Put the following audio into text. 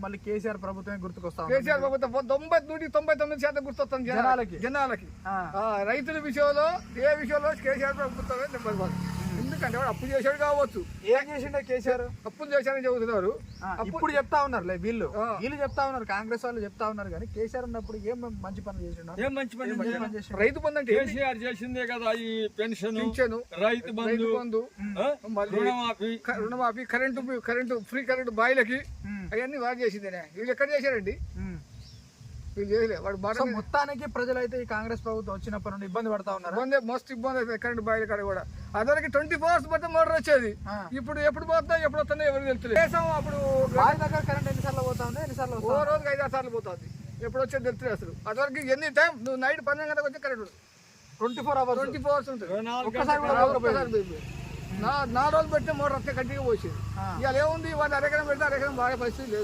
మళ్ళీ కేసీఆర్ ప్రభుత్వమే గుర్తుకొస్తా కేసీఆర్ ప్రభుత్వం 99% గుర్తొస్తుంది జనాలకి. రైతుల విషయంలో ఏ విషయంలో కేసీఆర్ ప్రభుత్వమే నెంబర్ 1. ఎందుకంటే వాడు అప్పు చేశాడు కావచ్చు. ఏం చేసిండే కేసీఆర్? అప్పులు చేశారని చెబుతున్నారు. ఇప్పుడు చెప్తా ఉన్నారు వీళ్ళు చెప్తా ఉన్నారు, కాంగ్రెస్ వాళ్ళు చెప్తా ఉన్నారు. కానీ కేసీఆర్ ఉన్నప్పుడు ఏం మంచి పనులు చేసిండు? ఏం మంచి పని చేసిండు? రైతు బంధు అంటే కేసీఆర్ చేసిందే కదా. ఈ పెన్షన్, రైతు బంధు, రుణమాఫీ, కరెంటు ఫ్రీ కరెంటు బాయిలకి అవన్నీ వాడు చేసిందేనే. వీళ్ళు ఎక్కడ చేశారండి? వీళ్ళు చేయలే. వాడు మొత్తానికి ప్రజలు అయితే ఈ కాంగ్రెస్ ప్రభుత్వం వచ్చినప్పటి నుండి ఇబ్బంది పడతా ఉన్నారు. మస్తు ఇబ్బంది అవుతుంది కరెంటు బాయిల కాడ కూడా. అదరికి 24 hours బట్టి మోటార్ వచ్చేది. ఇప్పుడు ఎప్పుడు పోతుందో ఎప్పుడు వస్తుందో ఎవరు తెలుస్తుంది. అప్పుడు బావి దగ్గర కరెంట్ ఎన్నిసార్లు పోతా ఉంది? ఎన్నిసార్లు ఓ రోజుకి 5-6 సార్లు పోతుంది. ఎప్పుడు వచ్చేది తెలుస్తుంది అసలు. అదివరకు ఎనీ టైం నువ్వు నైట్ 12 గంటలకు వచ్చి కరెంట్ 24 hours ఉంటుంది. ఒక్కసారి 4 రోజులు పెడితే మోటార్ వస్తే గట్టిగా పోసేది. ఇవాళ ఏముంది, వాళ్ళు అరెకరం పెడితే అరెకరం బాగా పరిస్థితి లేదు.